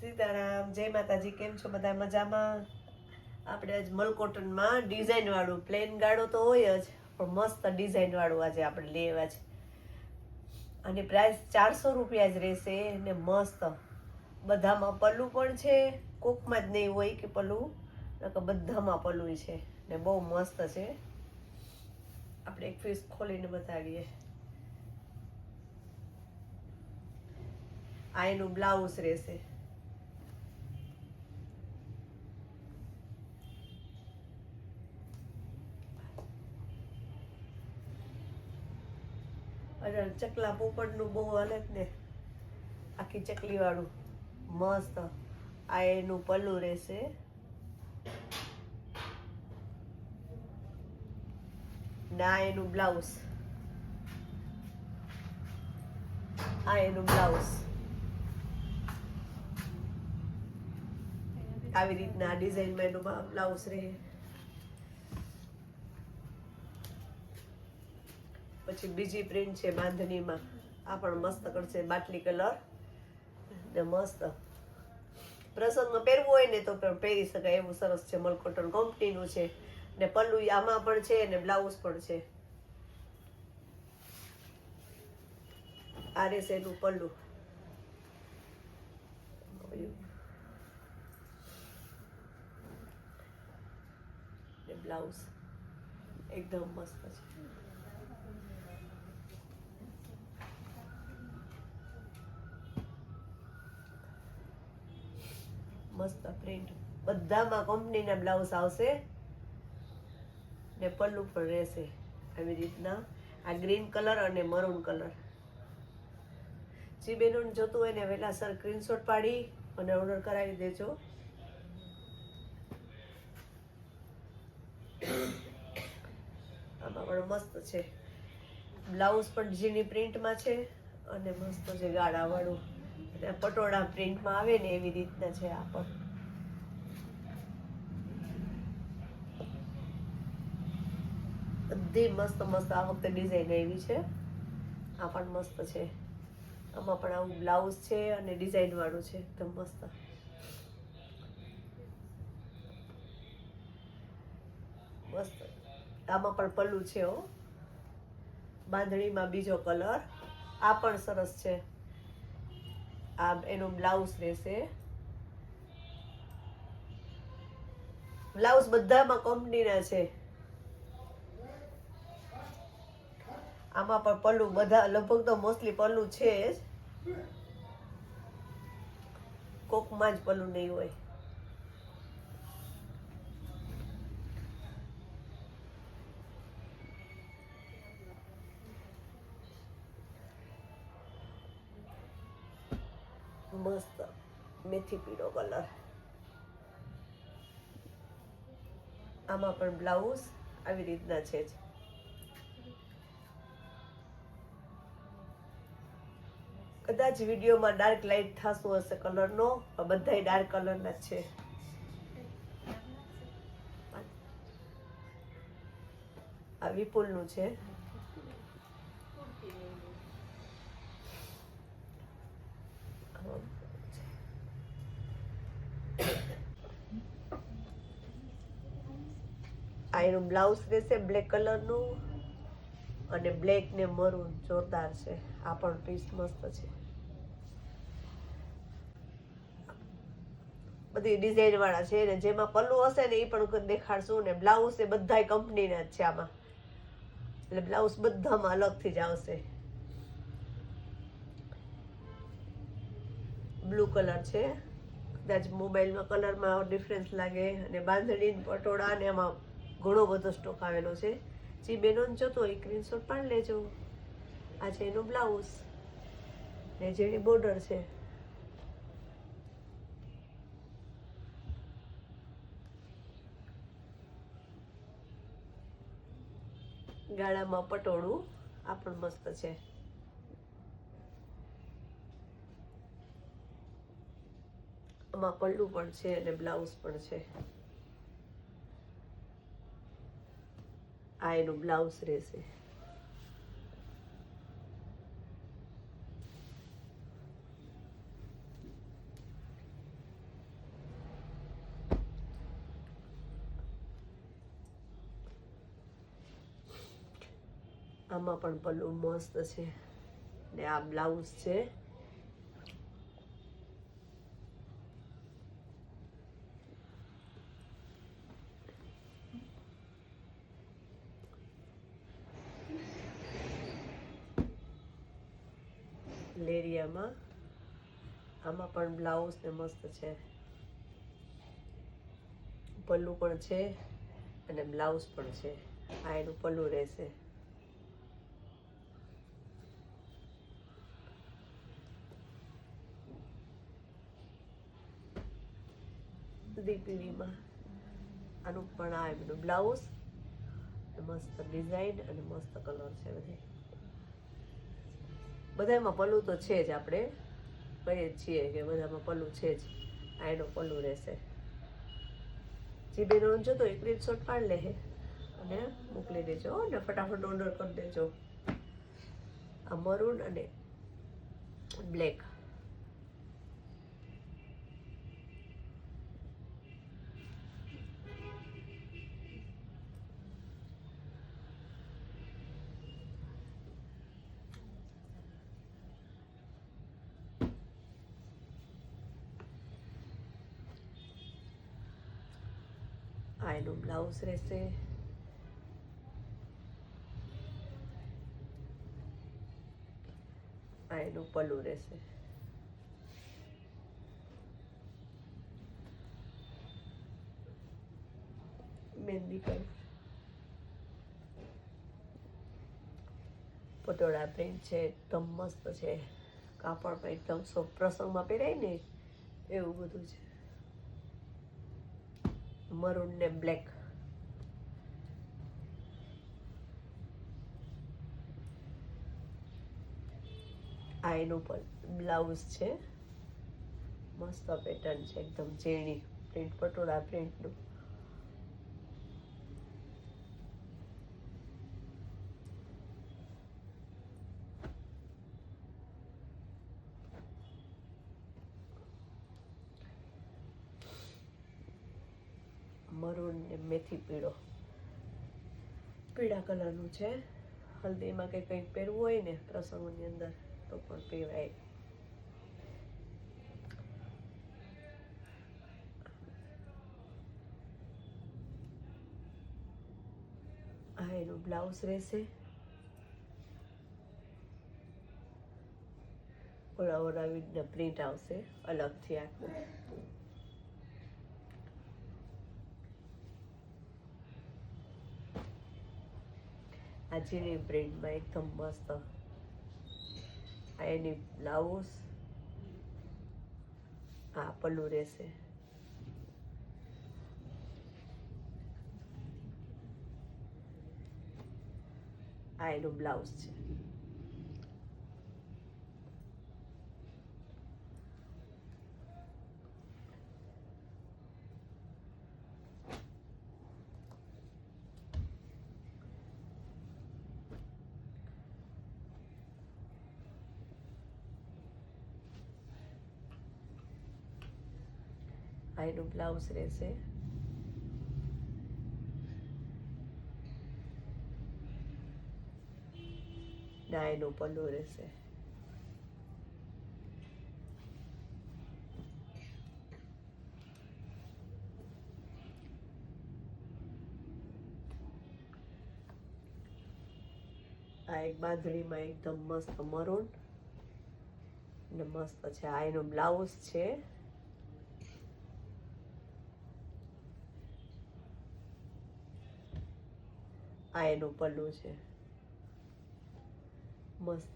સીતારામ, જય માતાજી. કેમ છો બધા? મજામાં? આપણે આજ મલકોટનમાં ડિઝાઇન વાળું, પ્લેન ગાળો તો હોય જ, પણ મસ્ત ડિઝાઇન વાળું આજે આપણે લેવા છે. અને પ્રાઇસ 400 રૂપિયા જ રહેશે. ને મસ્ત બધામાં પલ્લું પણ છે, કોકમાં જ નહીં હોય કે પલ્લું, નકર બધામાં પલ્લું છે ને બહુ મસ્ત છે. આપણે એક પીસ ખોલીને બતાવીએ. આ એનું બ્લાઉઝ રહેશે. અરે ચકલા પોપટનું બહુ હાલે જ ને, આખી ચકલી વાળું મસ્ત. આ એનું પલ્લું રહેશે. ને આ એનું બ્લાઉઝ. આ એનું બ્લાઉઝ. આવી રીતના આ ડિઝાઇનમાં એનું બ્લાઉઝ રહે. પછી બીજી પ્રિન્ટ છે બાંધણીમાં, આ પણ મસ્ત કરશે, બાટલી કલર ને મસ્ત. પ્રસંગમાં પહેરવું હોય ને તો પહેરી શકાય એવું સરસ છે. મલકોટન કંપનીનું છે ને પલ્લું આમાં પણ છે ને બ્લાઉઝ પણ છે. આ રહેશે એનું પલ્લું. ને બ્લાઉઝ એકદમ મસ્ત છે. મસ્ત પ્રિન્ટ, બધામાં કંપનીના બ્લાઉઝ આવશે ને પલ્લું પણ રહેશે આવી રીતના. આ ગ્રીન કલર અને મરૂન કલર. જે બહેનોને જોતું હોય ને વહેલાસર સ્ક્રીનશોટ પાડી અને ઓર્ડર કરાવી દેજો. આમાં પણ મસ્ત છે. બ્લાઉઝ પણ ઝીણી પ્રિન્ટમાં છે અને મસ્ત છે ગાળાવાળું. પટોળા પ્રિન્ટમાં આવે ને એવી રીતના છે આ પણ. બધી મસ્ત મસ્ત આ વખતે ડિઝાઇન આવી છે. આ પણ મસ્ત છે. આમાં પણ આવું બ્લાઉઝ છે અને ડિઝાઇન વાળું છે એકદમ મસ્ત. મસ્ત. આમાં પણ પલ્લું છે હો. બાંધણીમાં બીજો કલર. આ પણ સરસ છે. આ એનું બ્લાઉઝ રહેશે. બ્લાઉઝ બધામાં કંપનીના છે. આમાં પણ પલ્લું, બધા લગભગ તો મોસ્ટલી પલ્લું છે જ, કોકમાં જ પલ્લું નહીં હોય. મસ્ત મેથી પીળો કલર. આમાં પણ બ્લાઉઝ આવી રીતના છે જ. કદાચ વિડીયોમાં ડાર્ક લાઇટ થતું હશે કલરનો, બધાય ડાર્ક કલરના જ છે. આ વિપુલનું છે. આ એનું બ્લાઉઝ રહેશે બ્લેક કલરનું અને બ્લેક ને મરૂન જોરદાર છે. આ પણ પીસ મસ્ત છે. બધી ડિઝાઇન વાળા છે ને જેમાં પલ્લું હશે ને એ પણ દેખાડશું ને બ્લાઉઝ એ બધાય કંપનીના જ છે આમાં. એટલે બ્લાઉઝ બધામાં અલગથી જ આવશે. બ્લુ કલર છે. કદાચ મોબાઈલમાં કલરમાં ડિફરન્સ લાગે. અને બાંધણી પટોળા ને એમાં ઘણો બધો સ્ટોક આવેલો છે. જે બેનોને જોતો હોય સ્ક્રીનશોટ પાડી લેજો. આ છે એનું બ્લાઉઝ ને જેની બોર્ડર છે. ગાળામાં પટોળું. આ પણ મસ્ત છે. આમાં પલ્લું પણ છે અને બ્લાઉઝ પણ છે. આ એનું બ્લાઉઝ રહેશે. આમાં પણ પલ્લું મસ્ત છે ને આ બ્લાઉઝ છે. લેરિયામાં આમાં પણ બ્લાઉઝ ને મસ્ત છે, પલ્લું પણ છે અને બ્લાઉઝ પણ છે. આ એનું પલ્લું રહેશે. દીપીડીમાં આનું પણ આ એમનું બ્લાઉઝ, મસ્ત ડિઝાઇન અને મસ્ત કલર છે. બધામાં પલ્લું તો છે જ, આપણે કહીએ છીએ કે બધામાં પલ્લું છે જ. આ એનો પલ્લું રહેશે. જે બેનો જો તો સ્ક્રીનશોટ પાડી લે અને મોકલી દેજો ને ફટાફટ ઓર્ડર કરી દેજો. આ મરૂન અને બ્લેક. આ એનું બ્લાઉઝ રહેશે. આ એનું પલ્લું રહેશે. મહેંદી કલર પટોળા પ્રિન્ટ છે, એકદમ મસ્ત છે. કાપડ પણ એકદમ પ્રસંગમાં પહેરાય ને એવું બધું છે. મરૂન ને બ્લેક. આ એનું પણ બ્લાઉઝ છે, મસ્ત પેટર્ન છે, એકદમ ઝીણી પ્રિન્ટ, પટોળા પ્રિન્ટનું. મરૂન ને મેથી પીળો, પીળા કલરનું છે. હલ્દીમાં કે કંઈક પહેરવું હોય ને પ્રસંગોની અંદર તો પણ પહેરાય. આ એનું બ્લાઉઝ રહેશે. ઓલા ઓરાવિડના પ્રિન્ટ આવશે અલગથી આખું. આ ઝીણી પ્રિન્ટમાં એકદમ મસ્ત. આ એની બ્લાઉઝ, આ પલ્લું રહેશે. આ એનું બ્લાઉઝ છે. આ એનું બ્લાઉઝ રહેશે. ના એનું પલ્લું રહેશે. આ એક બાંધણીમાં એકદમ મસ્ત મરૂન ને મસ્ત છે. આ એનું બ્લાઉઝ છે. આ એનું પલ્લું છે, મસ્ત